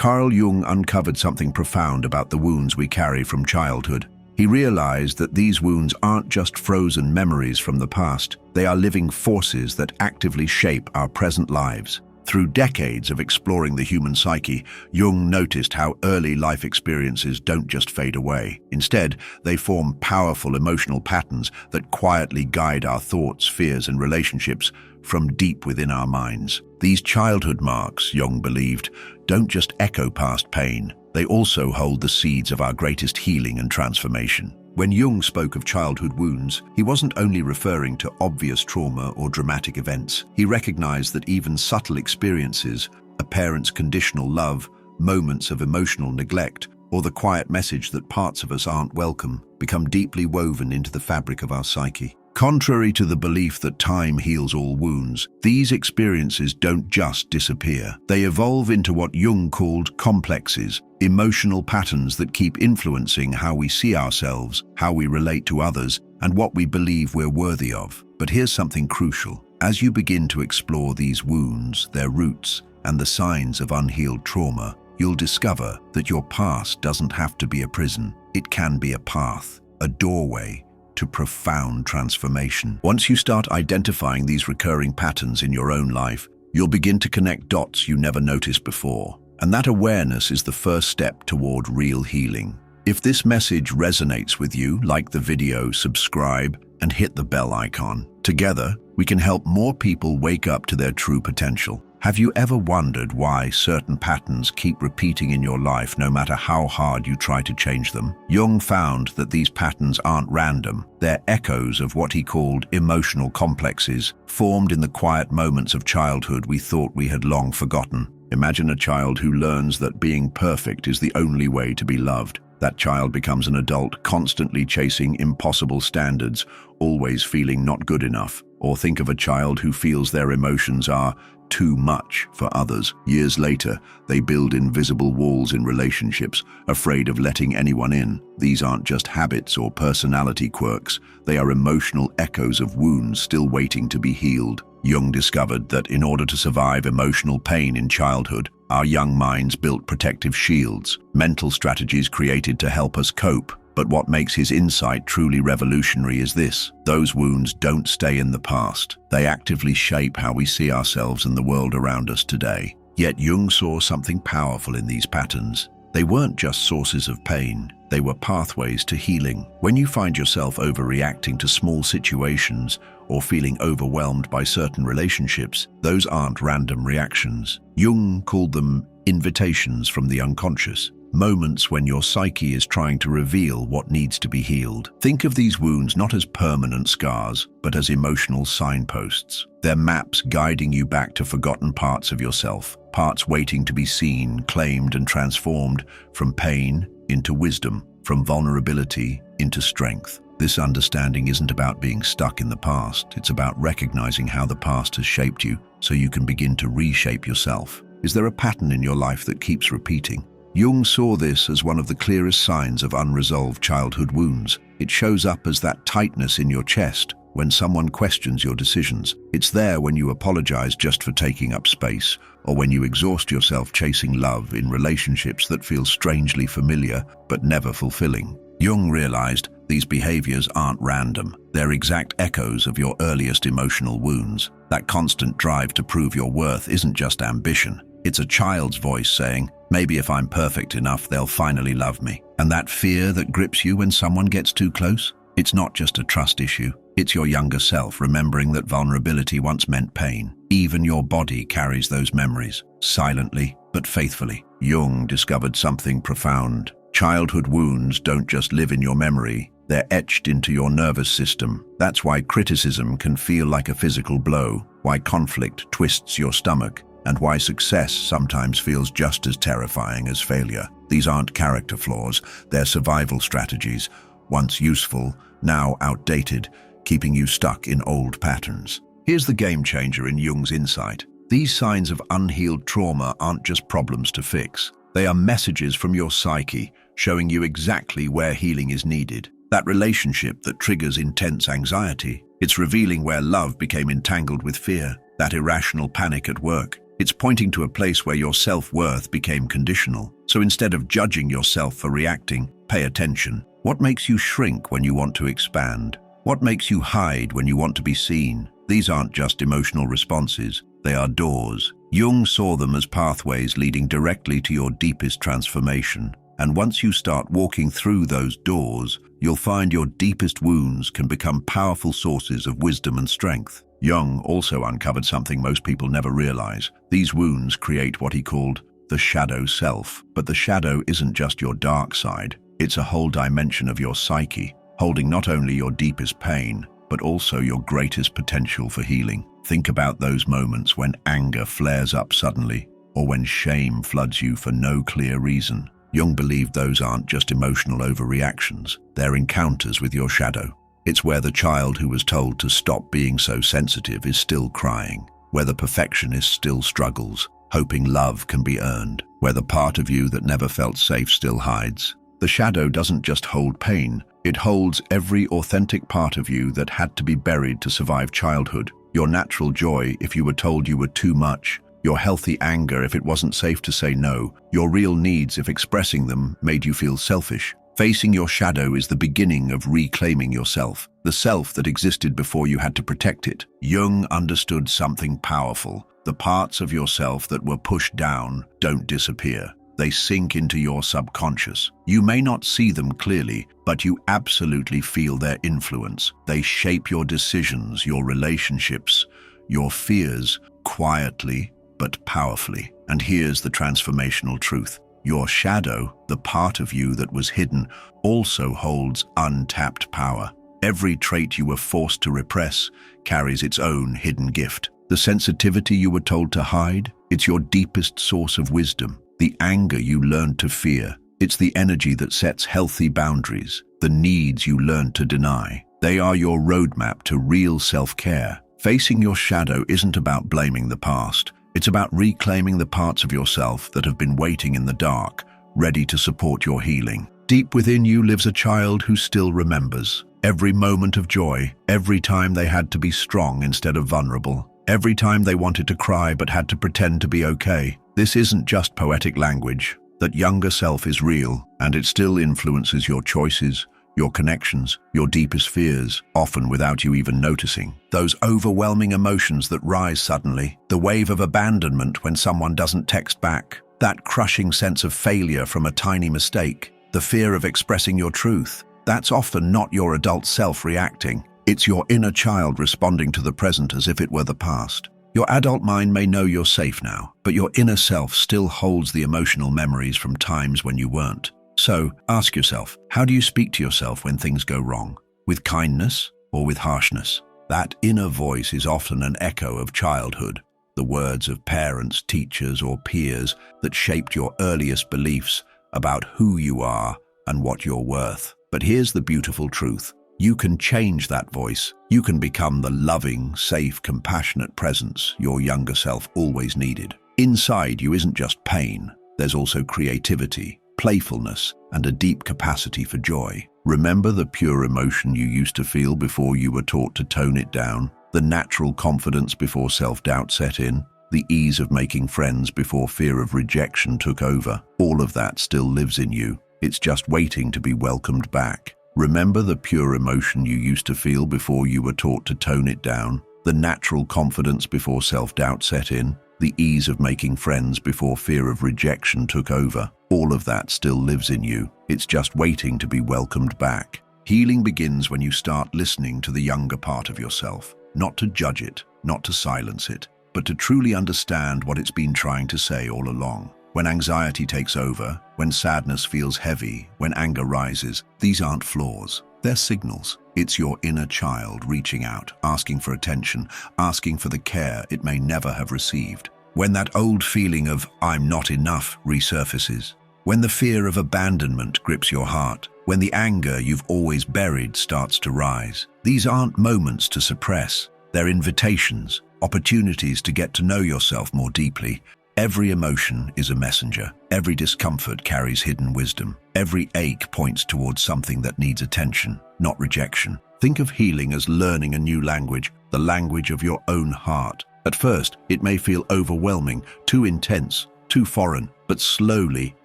Carl Jung uncovered something profound about the wounds we carry from childhood. He realized that these wounds aren't just frozen memories from the past, they are living forces that actively shape our present lives. Through decades of exploring the human psyche, Jung noticed how early life experiences don't just fade away. Instead, they form powerful emotional patterns that quietly guide our thoughts, fears, and relationships from deep within our minds. These childhood marks, Jung believed, don't just echo past pain, they also hold the seeds of our greatest healing and transformation. When Jung spoke of childhood wounds, he wasn't only referring to obvious trauma or dramatic events. He recognized that even subtle experiences, a parent's conditional love, moments of emotional neglect, or the quiet message that parts of us aren't welcome, become deeply woven into the fabric of our psyche. Contrary to the belief that time heals all wounds, these experiences don't just disappear. They evolve into what Jung called complexes, emotional patterns that keep influencing how we see ourselves, how we relate to others, and what we believe we're worthy of. But here's something crucial. As you begin to explore these wounds, their roots, and the signs of unhealed trauma, you'll discover that your past doesn't have to be a prison. It can be a path, a doorway to profound transformation. Once you start identifying these recurring patterns in your own life, you'll begin to connect dots you never noticed before. And that awareness is the first step toward real healing. If this message resonates with you, like the video, subscribe, and hit the bell icon. Together, we can help more people wake up to their true potential. Have you ever wondered why certain patterns keep repeating in your life no matter how hard you try to change them? Jung found that these patterns aren't random. They're echoes of what he called emotional complexes, formed in the quiet moments of childhood we thought we had long forgotten. Imagine a child who learns that being perfect is the only way to be loved. That child becomes an adult, constantly chasing impossible standards, always feeling not good enough. Or think of a child who feels their emotions are too much for others. Years later, they build invisible walls in relationships, afraid of letting anyone in. These aren't just habits or personality quirks. They are emotional echoes of wounds still waiting to be healed. Jung discovered that in order to survive emotional pain in childhood, our young minds built protective shields, mental strategies created to help us cope. But what makes his insight truly revolutionary is this: those wounds don't stay in the past. They actively shape how we see ourselves and the world around us today. Yet Jung saw something powerful in these patterns. They weren't just sources of pain, they were pathways to healing. When you find yourself overreacting to small situations or feeling overwhelmed by certain relationships, those aren't random reactions. Jung called them invitations from the unconscious. Moments when your psyche is trying to reveal what needs to be healed. Think of these wounds not as permanent scars, but as emotional signposts. They're maps guiding you back to forgotten parts of yourself, parts waiting to be seen, claimed, and transformed, from pain into wisdom, from vulnerability into strength. This understanding isn't about being stuck in the past. It's about recognizing how the past has shaped you so you can begin to reshape yourself. Is there a pattern in your life that keeps repeating? Jung saw this as one of the clearest signs of unresolved childhood wounds. It shows up as that tightness in your chest when someone questions your decisions. It's there when you apologize just for taking up space, or when you exhaust yourself chasing love in relationships that feel strangely familiar but never fulfilling. Jung realized these behaviors aren't random. They're exact echoes of your earliest emotional wounds. That constant drive to prove your worth isn't just ambition. It's a child's voice saying, maybe if I'm perfect enough, they'll finally love me. And that fear that grips you when someone gets too close? It's not just a trust issue. It's your younger self remembering that vulnerability once meant pain. Even your body carries those memories, silently but faithfully. Jung discovered something profound. Childhood wounds don't just live in your memory, they're etched into your nervous system. That's why criticism can feel like a physical blow, why conflict twists your stomach, and why success sometimes feels just as terrifying as failure. These aren't character flaws, they're survival strategies, once useful, now outdated, keeping you stuck in old patterns. Here's the game changer in Jung's insight. These signs of unhealed trauma aren't just problems to fix. They are messages from your psyche, showing you exactly where healing is needed. That relationship that triggers intense anxiety, it's revealing where love became entangled with fear. That irrational panic at work, It's pointing to a place where your self-worth became conditional. So instead of judging yourself for reacting, pay attention. What makes you shrink when you want to expand? What makes you hide when you want to be seen? These aren't just emotional responses, they are doors. Jung saw them as pathways leading directly to your deepest transformation. And once you start walking through those doors, you'll find your deepest wounds can become powerful sources of wisdom and strength. Jung also uncovered something most people never realize. These wounds create what he called the shadow self. But the shadow isn't just your dark side. It's a whole dimension of your psyche, holding not only your deepest pain, but also your greatest potential for healing. Think about those moments when anger flares up suddenly, or when shame floods you for no clear reason. Jung believed those aren't just emotional overreactions, they're encounters with your shadow. It's where the child who was told to stop being so sensitive is still crying, where the perfectionist still struggles, hoping love can be earned, where the part of you that never felt safe still hides. The shadow doesn't just hold pain, it holds every authentic part of you that had to be buried to survive childhood. Your natural joy if you were told you were too much, your healthy anger if it wasn't safe to say no, your real needs if expressing them made you feel selfish. Facing your shadow is the beginning of reclaiming yourself, the self that existed before you had to protect it. Jung understood something powerful. The parts of yourself that were pushed down don't disappear. They sink into your subconscious. You may not see them clearly, but you absolutely feel their influence. They shape your decisions, your relationships, your fears, quietly but powerfully. And here's the transformational truth. Your shadow, the part of you that was hidden, also holds untapped power. Every trait you were forced to repress carries its own hidden gift. The sensitivity you were told to hide, it's your deepest source of wisdom. The anger you learned to fear, it's the energy that sets healthy boundaries. The needs you learned to deny, they are your roadmap to real self-care. Facing your shadow isn't about blaming the past. It's about reclaiming the parts of yourself that have been waiting in the dark, ready to support your healing. Deep within you lives a child who still remembers every moment of joy, every time they had to be strong instead of vulnerable, every time they wanted to cry but had to pretend to be okay. This isn't just poetic language. That younger self is real, and it still influences your choices, your connections, your deepest fears, often without you even noticing. Those overwhelming emotions that rise suddenly, the wave of abandonment when someone doesn't text back, that crushing sense of failure from a tiny mistake, the fear of expressing your truth, that's often not your adult self reacting. It's your inner child responding to the present as if it were the past. Your adult mind may know you're safe now, but your inner self still holds the emotional memories from times when you weren't. So, ask yourself, how do you speak to yourself when things go wrong? With kindness or with harshness? That inner voice is often an echo of childhood, the words of parents, teachers, or peers that shaped your earliest beliefs about who you are and what you're worth. But here's the beautiful truth. You can change that voice. You can become the loving, safe, compassionate presence your younger self always needed. Inside you isn't just pain. There's also creativity, playfulness, and a deep capacity for joy. Remember the pure emotion you used to feel before you were taught to tone it down? The natural confidence before self-doubt set in? The ease of making friends before fear of rejection took over? All of that still lives in you. It's just waiting to be welcomed back. Remember the pure emotion you used to feel before you were taught to tone it down? The natural confidence before self-doubt set in? The ease of making friends before fear of rejection took over? All of that still lives in you. It's just waiting to be welcomed back. Healing begins when you start listening to the younger part of yourself. Not to judge it, not to silence it, but to truly understand what it's been trying to say all along. When anxiety takes over, when sadness feels heavy, when anger rises, these aren't flaws. They're signals. It's your inner child reaching out, asking for attention, asking for the care it may never have received. When that old feeling of "I'm not enough" resurfaces, when the fear of abandonment grips your heart, when the anger you've always buried starts to rise, these aren't moments to suppress. They're invitations, opportunities to get to know yourself more deeply. Every emotion is a messenger. Every discomfort carries hidden wisdom. Every ache points towards something that needs attention, not rejection. Think of healing as learning a new language, the language of your own heart. At first, it may feel overwhelming, too intense, too foreign, but slowly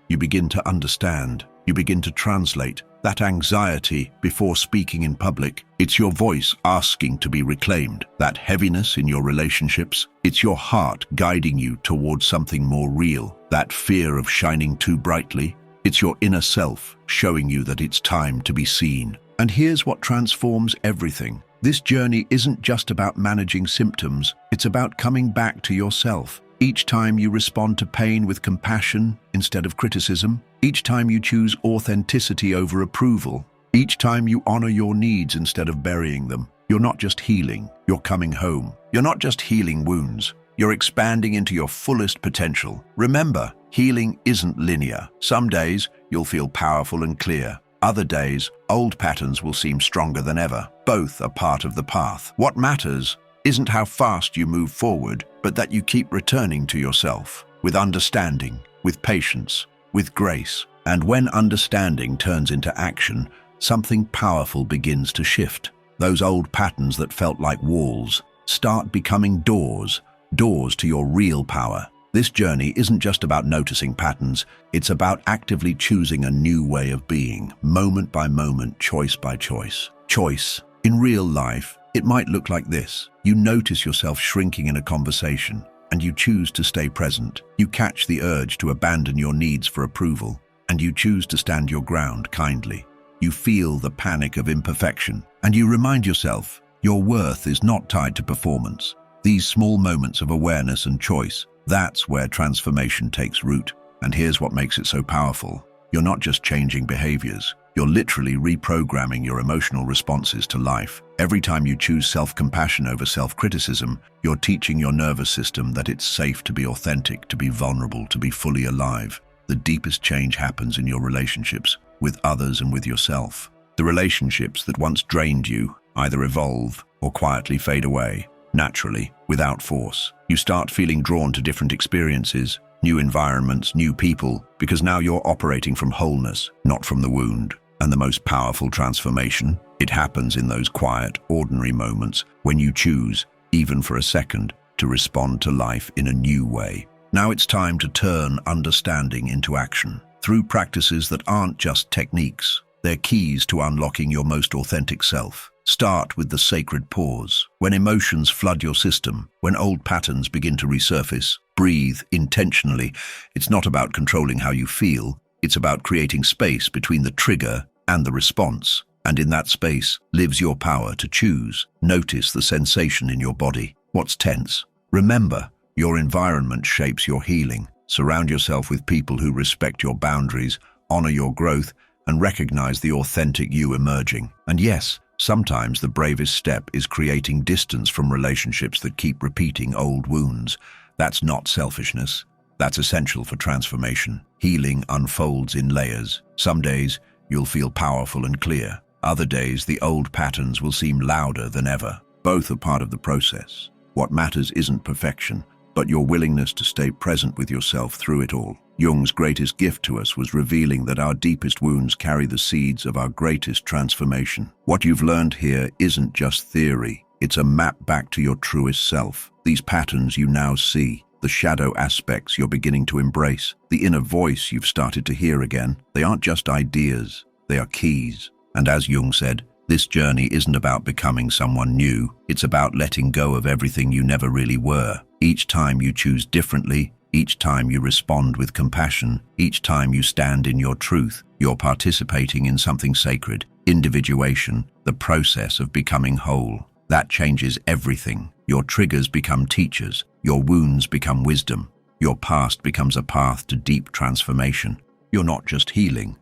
you begin to understand. You begin to translate that anxiety before speaking in public. It's your voice asking to be reclaimed. That heaviness in your relationships, it's your heart guiding you towards something more real. That fear of shining too brightly, it's your inner self showing you that it's time to be seen. And here's what transforms everything. This journey isn't just about managing symptoms, it's about coming back to yourself. Each time you respond to pain with compassion instead of criticism, each time you choose authenticity over approval, each time you honor your needs instead of burying them, you're not just healing, you're coming home. You're not just healing wounds, you're expanding into your fullest potential. Remember, healing isn't linear. Some days you'll feel powerful and clear. Other days, old patterns will seem stronger than ever. Both are part of the path. What matters isn't how fast you move forward, but that you keep returning to yourself with understanding, with patience, with grace. And when understanding turns into action, something powerful begins to shift. Those old patterns that felt like walls start becoming doors to your real power. This journey isn't just about noticing patterns, it's about actively choosing a new way of being, moment by moment, choice by choice. Choice. In real life, it might look like this. You notice yourself shrinking in a conversation, and you choose to stay present. You catch the urge to abandon your needs for approval, and you choose to stand your ground kindly. You feel the panic of imperfection, and you remind yourself your worth is not tied to performance. These small moments of awareness and choice, that's where transformation takes root. And here's what makes it so powerful. You're not just changing behaviors, you're literally reprogramming your emotional responses to life. Every time you choose self-compassion over self-criticism, you're teaching your nervous system that it's safe to be authentic, to be vulnerable, to be fully alive. The deepest change happens in your relationships, with others and with yourself. The relationships that once drained you either evolve or quietly fade away, naturally, without force. You start feeling drawn to different experiences, new environments, new people, because now you're operating from wholeness, not from the wound. And the most powerful transformation, it happens in those quiet, ordinary moments when you choose, even for a second, to respond to life in a new way. Now it's time to turn understanding into action, through practices that aren't just techniques. They're keys to unlocking your most authentic self. Start with the sacred pause. When emotions flood your system, when old patterns begin to resurface, breathe intentionally. It's not about controlling how you feel, it's about creating space between the trigger and the response. And in that space lives your power to choose. Notice the sensation in your body. What's tense? Remember, your environment shapes your healing. Surround yourself with people who respect your boundaries, honor your growth, and recognize the authentic you emerging. And yes, sometimes the bravest step is creating distance from relationships that keep repeating old wounds. That's not selfishness. That's essential for transformation. Healing unfolds in layers. Some days, you'll feel powerful and clear. Other days, the old patterns will seem louder than ever. Both are part of the process. What matters isn't perfection, but your willingness to stay present with yourself through it all. Jung's greatest gift to us was revealing that our deepest wounds carry the seeds of our greatest transformation. What you've learned here isn't just theory. It's a map back to your truest self. These patterns you now see, the shadow aspects you're beginning to embrace, the inner voice you've started to hear again, they aren't just ideas, they are keys. And as Jung said, this journey isn't about becoming someone new, it's about letting go of everything you never really were. Each time you choose differently, each time you respond with compassion, each time you stand in your truth, you're participating in something sacred. Individuation, the process of becoming whole. That changes everything. Your triggers become teachers, your wounds become wisdom, your past becomes a path to deep transformation. You're not just healing,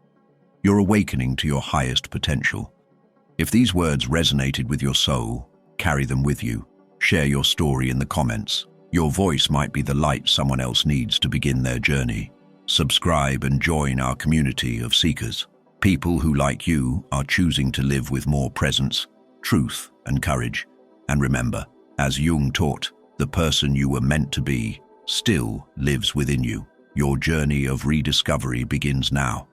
you're awakening to your highest potential. If these words resonated with your soul, carry them with you. Share your story in the comments. Your voice might be the light someone else needs to begin their journey. Subscribe and join our community of seekers. People who, like you, are choosing to live with more presence, truth, and courage. And remember, as Jung taught, the person you were meant to be still lives within you. Your journey of rediscovery begins now.